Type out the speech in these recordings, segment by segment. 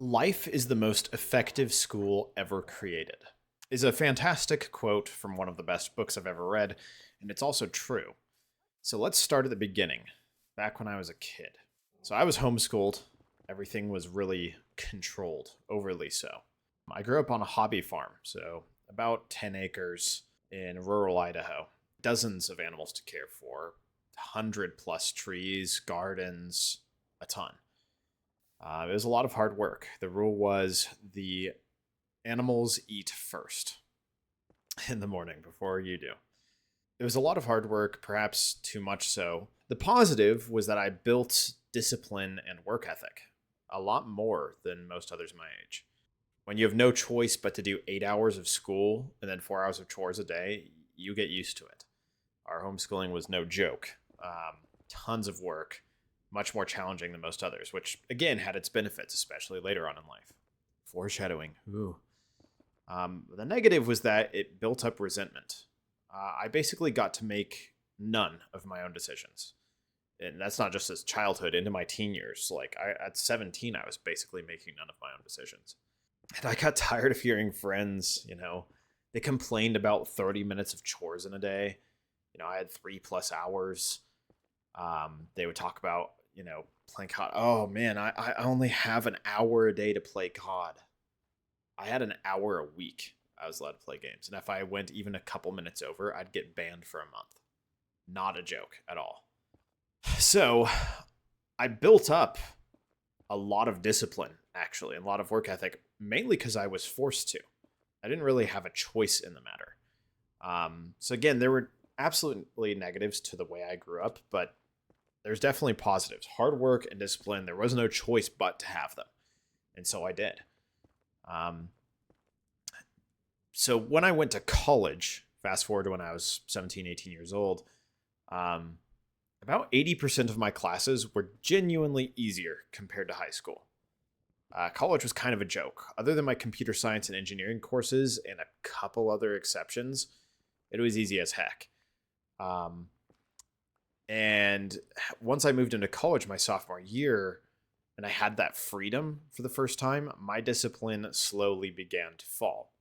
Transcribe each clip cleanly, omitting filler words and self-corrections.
Life is the most effective school ever created is a fantastic quote from one of the best books I've ever read, and it's also true. So let's start at the beginning, back when I was a kid. So I was homeschooled. Everything was really controlled, overly so. I grew up on a hobby farm, so about 10 acres in rural Idaho. Dozens of animals to care for, 100 plus trees, gardens, a ton. It was a lot of hard work. The rule was the animals eat first in the morning before you do. It was a lot of hard work, perhaps too much so. The positive was that I built discipline and work ethic a lot more than most others my age. When you have no choice but to do 8 hours of school and then 4 hours of chores a day, you get used to it. Our homeschooling was no joke. Tons of work, much more challenging than most others, which again had its benefits, especially later on in life. Foreshadowing. Ooh. The negative was that it built up resentment. I basically got to make none of my own decisions. And that's not just as childhood, into my teen years. At 17, I was basically making none of my own decisions. And I got tired of hearing friends, they complained about 30 minutes of chores in a day. I had 3+ hours. They would talk about, playing COD. Oh man, I only have an hour a day to play COD. I had an hour a week I was allowed to play games. And if I went even a couple minutes over, I'd get banned for a month. Not a joke at all. So I built up a lot of discipline, actually, and a lot of work ethic, mainly because I was forced to. I didn't really have a choice in the matter. So again, there were absolutely negatives to the way I grew up, but there's definitely positives. Hard work and discipline, there was no choice but to have them. And so I did. Um, so when I went to college, fast forward to when I was 17, 18 years old, um, about 80% of my classes were genuinely easier compared to high school. College was kind of a joke. Other than my computer science and engineering courses and a couple other exceptions, it was easy as heck. Um, and once I moved into college my sophomore year and I had that freedom for the first time, my discipline slowly began to fall.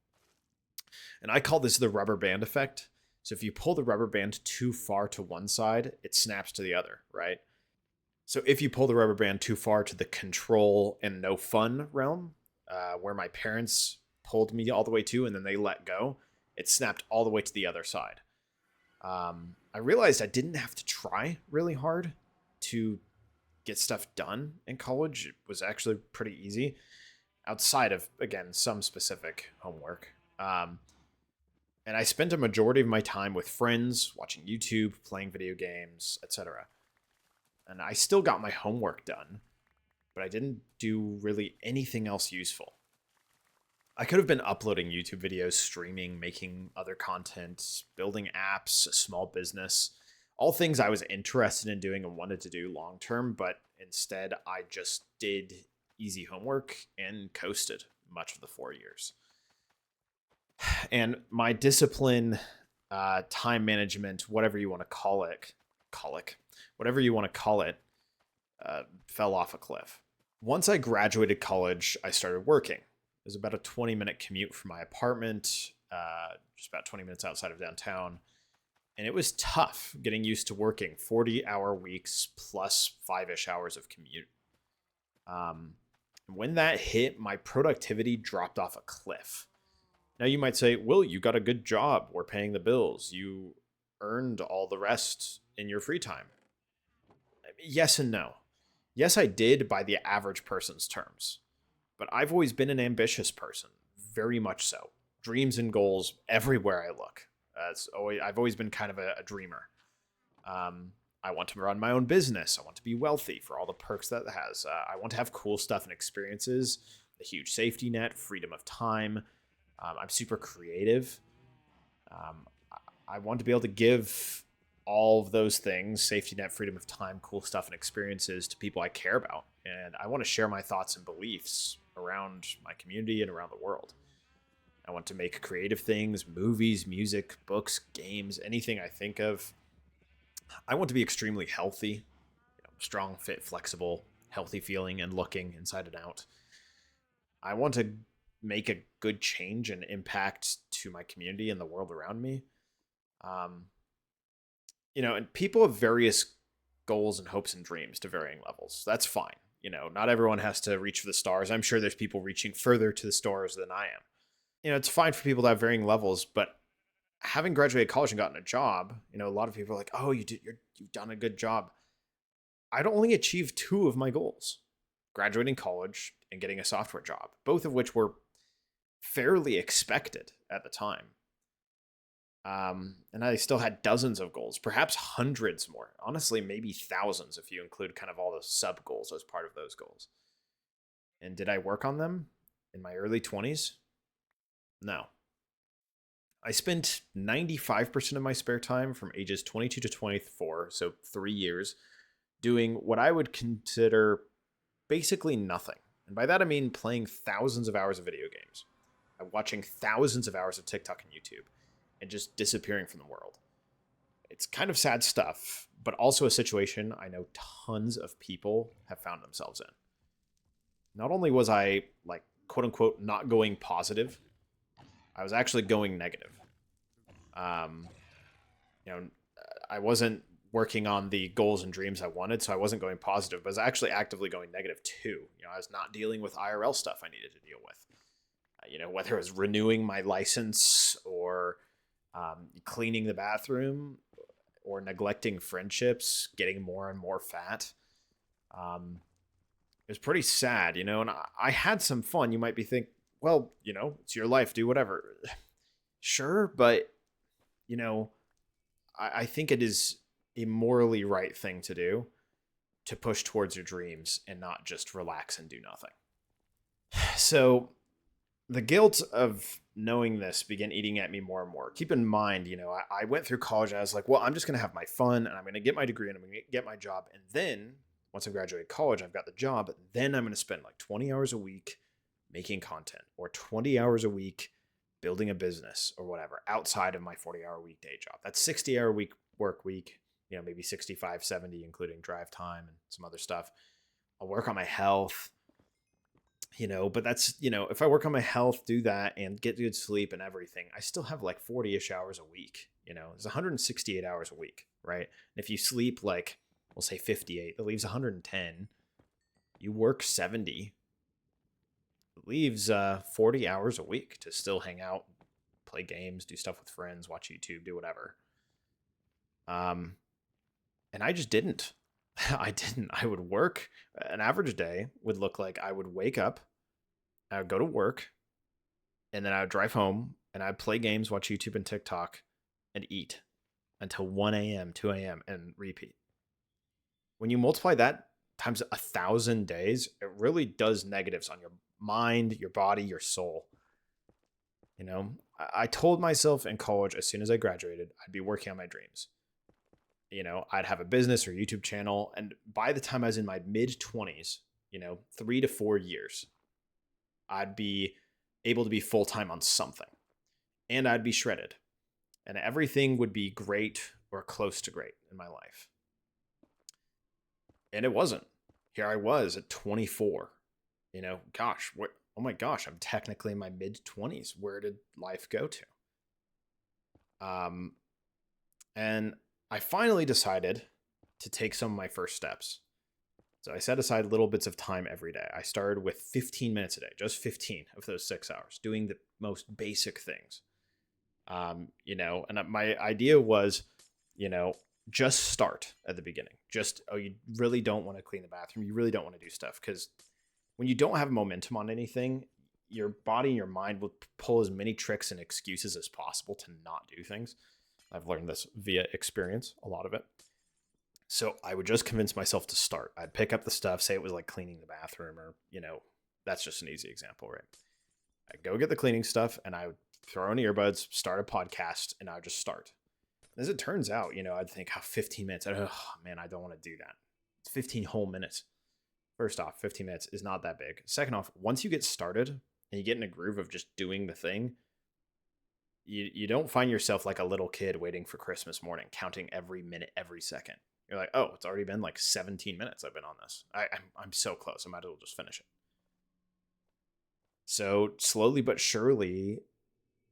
And I call this the rubber band effect. So if you pull the rubber band too far to one side, it snaps to the other, right? So if you pull the rubber band too far to the control and no fun realm, where my parents pulled me all the way to and then they let go, it snapped all the way to the other side. I realized I didn't have to try really hard to get stuff done in college. It was actually pretty easy outside of, again, some specific homework. And I spent a majority of my time with friends, watching YouTube, playing video games, etc. And I still got my homework done, but I didn't do really anything else useful. I could have been uploading YouTube videos, streaming, making other content, building apps, a small business, all things I was interested in doing and wanted to do long term, but instead I just did easy homework and coasted much of the 4 years. And my discipline, time management, whatever you want to whatever you want to call it, fell off a cliff. Once I graduated college, I started working. It was about a 20-minute commute from my apartment, just about 20 minutes outside of downtown. And it was tough getting used to working 40-hour weeks plus 5-ish hours of commute. When that hit, my productivity dropped off a cliff. Now you might say, Will, you got a good job. We're paying the bills. You earned all the rest in your free time. Yes and no. Yes, I did by the average person's terms. But I've always been an ambitious person, very much so. Dreams and goals everywhere I look. I've always been kind of a dreamer. I want to run my own business. I want to be wealthy for all the perks that it has. I want to have cool stuff and experiences, a huge safety net, freedom of time. I'm super creative. Um, I want to be able to give all of those things, safety net, freedom of time, cool stuff, and experiences to people I care about. And I want to share my thoughts and beliefs around my community and around the world. I want to make creative things, movies, music, books, games, anything I think of. I want to be extremely healthy, strong, fit, flexible, healthy feeling and looking inside and out. I want to make a good change and impact to my community and the world around me. Um, and people have various goals and hopes and dreams to varying levels. That's fine. Not everyone has to reach for the stars. I'm sure there's people reaching further to the stars than I am. It's fine for people to have varying levels, but having graduated college and gotten a job, a lot of people are like, "Oh, you've done a good job." I'd only achieved two of my goals: graduating college and getting a software job, both of which were fairly expected at the time. And I still had dozens of goals, perhaps hundreds more. Honestly, maybe thousands if you include kind of all the sub goals as part of those goals. And did I work on them in my early 20s? No. I spent 95% of my spare time from ages 22 to 24, so 3 years, doing what I would consider basically nothing. And by that I mean playing thousands of hours of video games, watching thousands of hours of TikTok and YouTube, and just disappearing from the world. It's kind of sad stuff, but also a situation I know tons of people have found themselves in. Not only was I, like, quote unquote, not going positive, I was actually going negative. Um, you know, I wasn't working on the goals and dreams I wanted, so I wasn't going positive, but I was actually actively going negative too. I was not dealing with IRL stuff I needed to deal with. Whether it was renewing my license or cleaning the bathroom or neglecting friendships, getting more and more fat. It was pretty sad, and I had some fun. You might be thinking, well, it's your life, do whatever. Sure, but, I think it is a morally right thing to do, to push towards your dreams and not just relax and do nothing. So the guilt of knowing this began eating at me more and more. Keep in mind, I went through college and I was like, well, I'm just going to have my fun and I'm going to get my degree and I'm going to get my job. And then once I've graduated college, I've got the job. Then I'm going to spend like 20 hours a week making content, or 20 hours a week building a business or whatever outside of my 40-hour weekday job. That's 60-hour week work week, maybe 65, 70, including drive time and some other stuff. I'll work on my health. But that's, if I work on my health, do that and get good sleep and everything, I still have like 40-ish hours a week. It's 168 hours a week, right? And if you sleep like, we'll say 58, that leaves 110. You work 70. It leaves 40 hours a week to still hang out, play games, do stuff with friends, watch YouTube, do whatever. And I just didn't. I would work. An average day would look like I would wake up, I would go to work, and then I would drive home and I'd play games, watch YouTube and TikTok, and eat until 1 a.m., 2 a.m., and repeat. When you multiply that times 1,000 days, it really does negatives on your mind, your body, your soul. I told myself in college, as soon as I graduated, I'd be working on my dreams. I'd have a business or YouTube channel. And by the time I was in my mid 20s, 3 to 4 years, I'd be able to be full-time on something, and I'd be shredded, and everything would be great or close to great in my life. And it wasn't. Here I was at 24, gosh, oh my gosh, I'm technically in my mid 20s. Where did life go to? And I finally decided to take some of my first steps. So I set aside little bits of time every day. I started with 15 minutes a day, just 15 of those 6 hours, doing the most basic things. And my idea was, just start at the beginning. You really don't want to clean the bathroom. You really don't want to do stuff, because when you don't have momentum on anything, your body and your mind will pull as many tricks and excuses as possible to not do things. I've learned this via experience, a lot of it. So I would just convince myself to start. I'd pick up the stuff, say it was like cleaning the bathroom, or, that's just an easy example, right? I'd go get the cleaning stuff and I would throw in earbuds, start a podcast, and I would just start. As it turns out, I'd think, 15 minutes. Oh man, I don't want to do that. It's 15 whole minutes. First off, 15 minutes is not that big. Second off, once you get started and you get in a groove of just doing the thing, you don't find yourself like a little kid waiting for Christmas morning, counting every minute, every second. You're like, oh, it's already been like 17 minutes I've been on this. I'm so close. I might as well just finish it. So slowly but surely,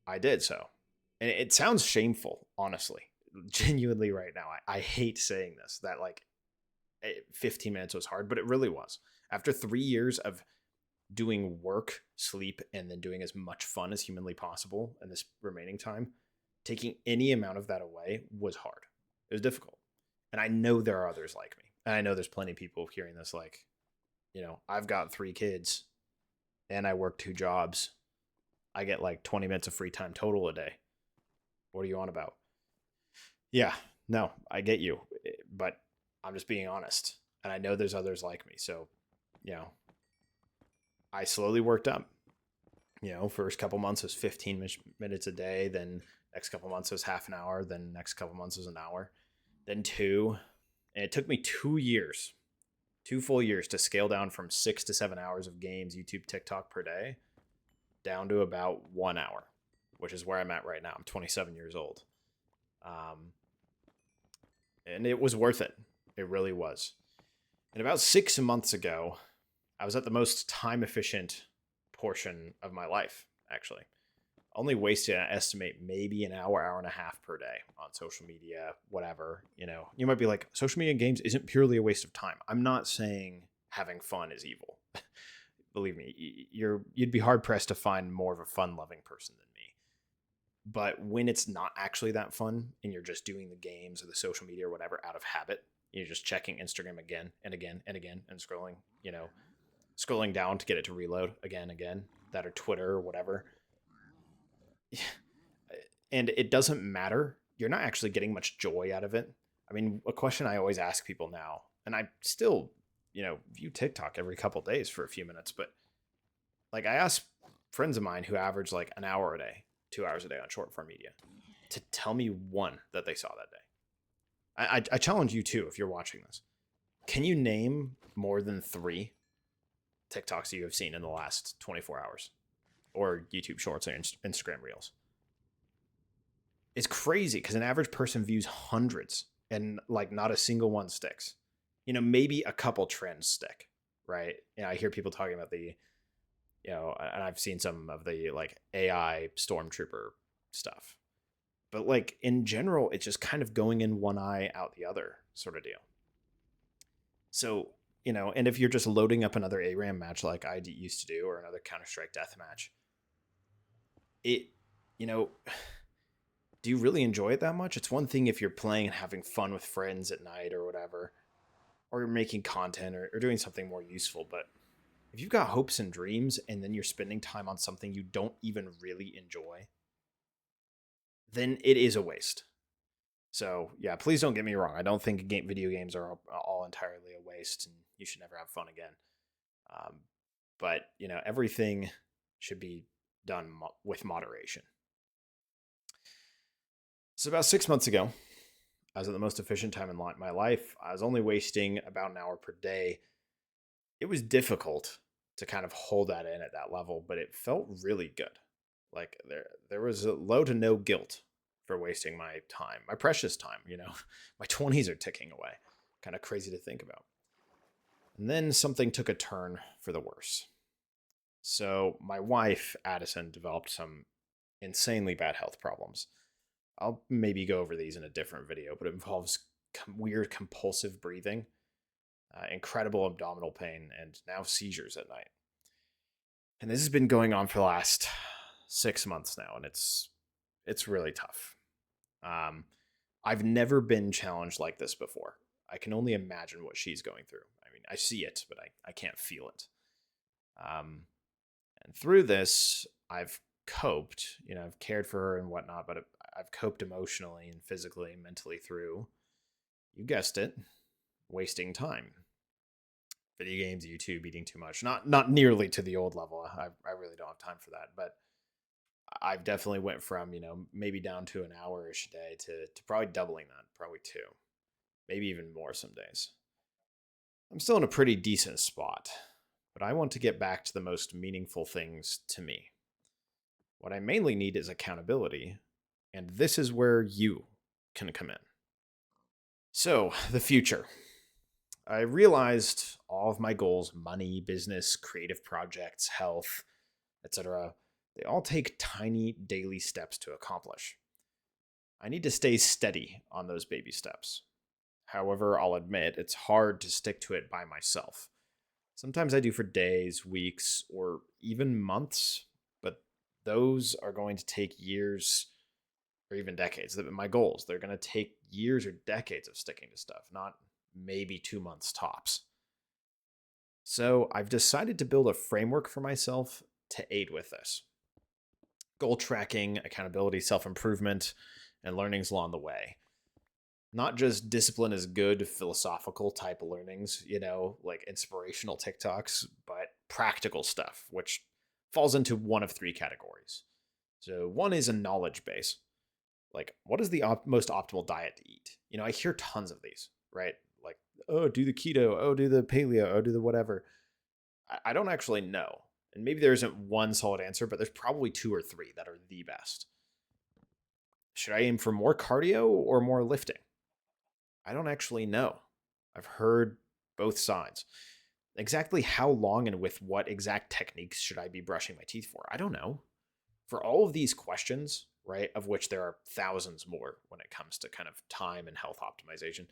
I did so. And it sounds shameful, honestly, genuinely right now. I hate saying this, that like 15 minutes was hard, but it really was. After 3 years of doing work, sleep, and then doing as much fun as humanly possible in this remaining time, taking any amount of that away was hard. It was difficult. And I know there are others like me. And I know there's plenty of people hearing this like, I've got 3 kids and I work 2 jobs. I get like 20 minutes of free time total a day. What are you on about? Yeah, no, I get you. But I'm just being honest. And I know there's others like me. So, you know, I slowly worked up. First couple months was 15 minutes a day. Then next couple months was half an hour. Then next couple months was an hour. Then 2. And it took me 2 years, 2 full years to scale down from 6 to 7 hours of games, YouTube, TikTok per day down to about 1 hour, which is where I'm at right now. I'm 27 years old. And it was worth it. It really was. And about 6 months ago, I was at the most time efficient portion of my life, actually. Only wasted, I estimate, maybe an hour, hour and a half per day on social media, whatever. You might be like, social media and games isn't purely a waste of time. I'm not saying having fun is evil. Believe me, you'd be hard pressed to find more of a fun loving person than me. But when it's not actually that fun and you're just doing the games or the social media or whatever out of habit, you're just checking Instagram again and again and again and scrolling down to get it to reload again, that or Twitter or whatever. And it doesn't matter. You're not actually getting much joy out of it. I mean, a question I always ask people now, and I still, view TikTok every couple of days for a few minutes, but like I ask friends of mine who average like an hour a day, 2 hours a day on short form media to tell me one that they saw that day. I challenge you too, if you're watching this. Can you name more than 3 TikToks you have seen in the last 24 hours? Or YouTube Shorts or Instagram Reels? It's crazy because an average person views hundreds and like not a single one sticks. Maybe a couple trends stick, right? I hear people talking about and I've seen some of the like AI stormtrooper stuff. But like in general, it's just kind of going in one eye, out the other sort of deal. So, and if you're just loading up another ARAM match like I used to do or another Counter-Strike death match, it, do you really enjoy it that much? It's one thing if you're playing and having fun with friends at night or whatever, or you're making content or doing something more useful. But if you've got hopes and dreams and then you're spending time on something you don't even really enjoy, then it is a waste. So yeah, please don't get me wrong. I don't think video games are all entirely a waste and you should never have fun again. But everything should be done with moderation. So about 6 months ago, I was at the most efficient time in my life. I was only wasting about an hour per day. It was difficult to kind of hold that in at that level, but it felt really good. Like there was a low to no guilt for wasting my time, my precious time. My 20s are ticking away. Kind of crazy to think about. And then something took a turn for the worse. So my wife, Addison, developed some insanely bad health problems. I'll maybe go over these in a different video, but it involves weird compulsive breathing, incredible abdominal pain, and now seizures at night. And this has been going on for the last 6 months now, and it's really tough. I've never been challenged like this before. I can only imagine what she's going through. I mean, I see it, but I can't feel it. And through this, I've coped, I've cared for her and whatnot, but I've coped emotionally and physically and mentally through, you guessed it, wasting time. Video games, YouTube, eating too much. Not nearly to the old level. I really don't have time for that. But I've definitely went from, maybe down to an hour-ish a day to probably doubling that, probably 2. Maybe even more some days. I'm still in a pretty decent spot, but I want to get back to the most meaningful things to me. What I mainly need is accountability, and this is where you can come in. So, the future. I realized all of my goals, money, business, creative projects, health, etc., they all take tiny daily steps to accomplish. I need to stay steady on those baby steps. However, I'll admit it's hard to stick to it by myself. Sometimes I do for days, weeks, or even months, but those are going to take years or even decades. My goals, they're going to take years or decades of sticking to stuff, not maybe 2 months tops. So I've decided to build a framework for myself to aid with this. Goal tracking, accountability, self improvement, and learnings along the way. Not just discipline is good philosophical type of learnings, like inspirational TikToks, but practical stuff, which falls into one of three categories. So one is a knowledge base. Like, what is the most optimal diet to eat? I hear tons of these, right? Like, oh, do the keto, oh, do the paleo, oh, do the whatever. I don't actually know. And maybe there isn't one solid answer, but there's probably two or three that are the best. Should I aim for more cardio or more lifting? I don't actually know. I've heard both sides. Exactly how long and with what exact techniques should I be brushing my teeth for? I don't know. For all of these questions, right, of which there are thousands more when it comes to kind of time and health optimization,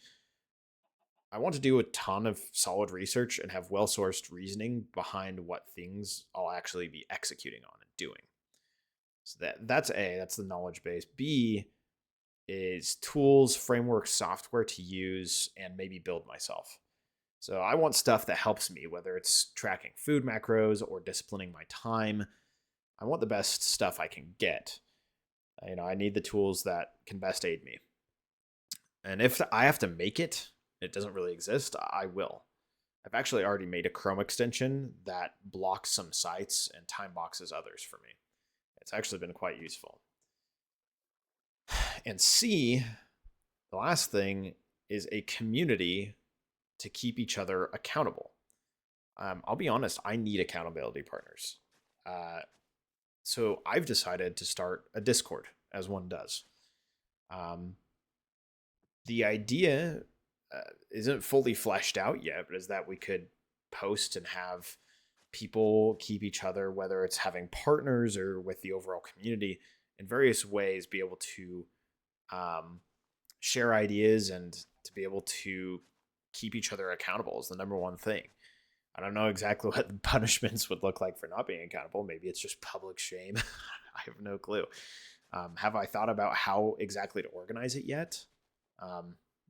I want to do a ton of solid research and have well-sourced reasoning behind what things I'll actually be executing on and doing. So that's A, that's the knowledge base. B is tools, frameworks, software to use and maybe build myself. So I want stuff that helps me, whether it's tracking food macros or disciplining my time. I want the best stuff I can get. I need the tools that can best aid me. And if I have to make it, it doesn't really exist, I will. I've actually already made a Chrome extension that blocks some sites and time boxes others for me. It's actually been quite useful. And C, the last thing, is a community to keep each other accountable. I'll be honest, I need accountability partners. So I've decided to start a Discord, as one does. The idea isn't fully fleshed out yet, but is that we could post and have people keep each other, whether it's having partners or with the overall community, in various ways, be able to share ideas and to be able to keep each other accountable is the number one thing. I don't know exactly what the punishments would look like for not being accountable. Maybe it's just public shame. I have no clue. Have I thought about how exactly to organize it yet?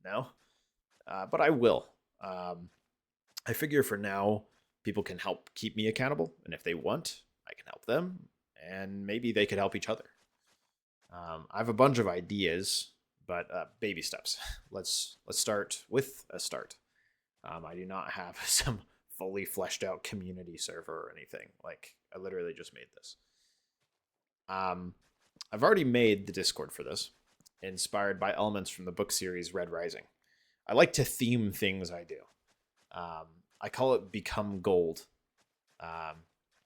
No, but I will. I figure for now, people can help keep me accountable, and if they want, I can help them, and maybe they could help each other. I have a bunch of ideas, but baby steps. Let's start with a start. I do not have some fully fleshed out community server or anything. Like, I literally just made this. I've already made the Discord for this, inspired by elements from the book series Red Rising. I like to theme things I do. I call it Become Gold.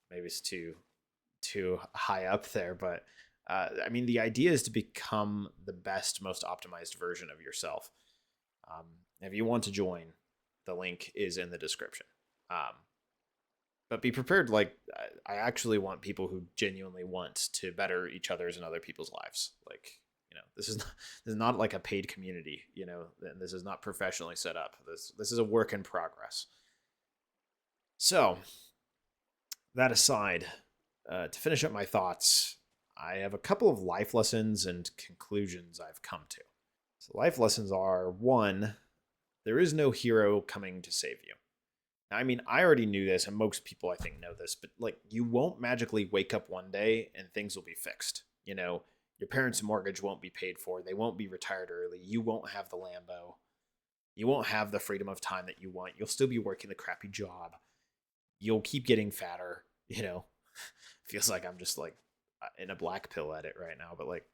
Maybe it's too high up there, but I mean, the idea is to become the best, most optimized version of yourself. If you want to join, the link is in the description. But be prepared. Like, I actually want people who genuinely want to better each other's and other people's lives. Like, this is not like a paid community, and this is not professionally set up. This is a work in progress. So, that aside, to finish up my thoughts, I have a couple of life lessons and conclusions I've come to. So, life lessons are: one, there is no hero coming to save you. Now, I mean, I already knew this, and most people I think know this, but like, you won't magically wake up one day and things will be fixed. Your parents' mortgage won't be paid for. They won't be retired early. You won't have the Lambo. You won't have the freedom of time that you want. You'll still be working the crappy job. You'll keep getting fatter. Feels like I'm just like in a black pill at it right now. But like,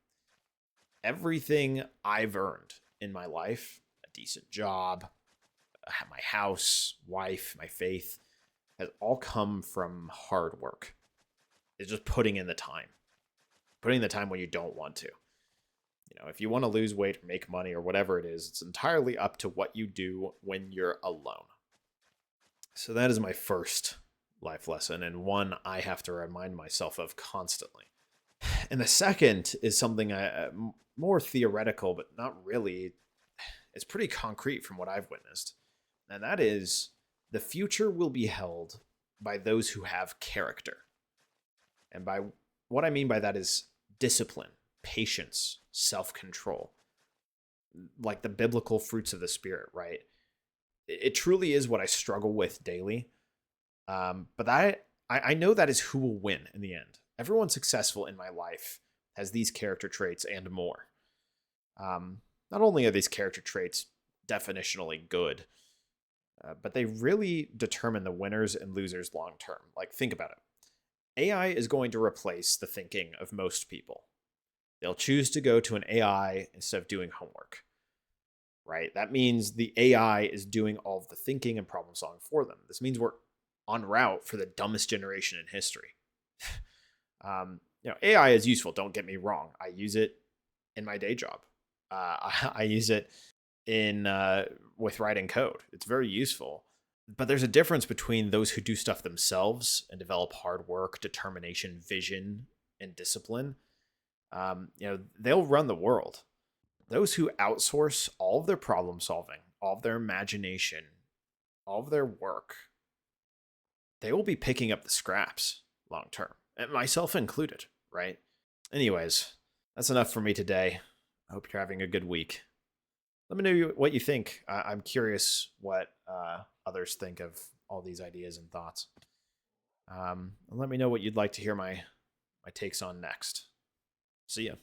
everything I've earned in my life, a decent job, my house, wife, my faith, has all come from hard work. It's just putting in the time. Putting the time when you don't want to. If you want to lose weight or make money or whatever it is, it's entirely up to what you do when you're alone. So that is my first life lesson, and one I have to remind myself of constantly. And the second is something more theoretical, but not really. It's pretty concrete from what I've witnessed. And that is the future will be held by those who have character. And by what I mean by that is discipline, patience, self control, like the biblical fruits of the Spirit, right? It truly is what I struggle with daily. But I know that is who will win in the end. Everyone successful in my life has these character traits and more. Not only are these character traits definitionally good, but they really determine the winners and losers long term. Like, think about it. AI is going to replace the thinking of most people. They'll choose to go to an AI instead of doing homework, right? That means the AI is doing all of the thinking and problem solving for them. This means we're en route for the dumbest generation in history. AI is useful. Don't get me wrong. I use it in my day job. I use it in with writing code. It's very useful. But there's a difference between those who do stuff themselves and develop hard work, determination, vision, and discipline. They'll run the world. Those who outsource all of their problem solving, all of their imagination, all of their work, they will be picking up the scraps long term, and myself included, right? Anyways, that's enough for me today. I hope you're having a good week. Let me know what you think. I'm curious what others think of all these ideas and thoughts. And let me know what you'd like to hear my takes on next. See ya.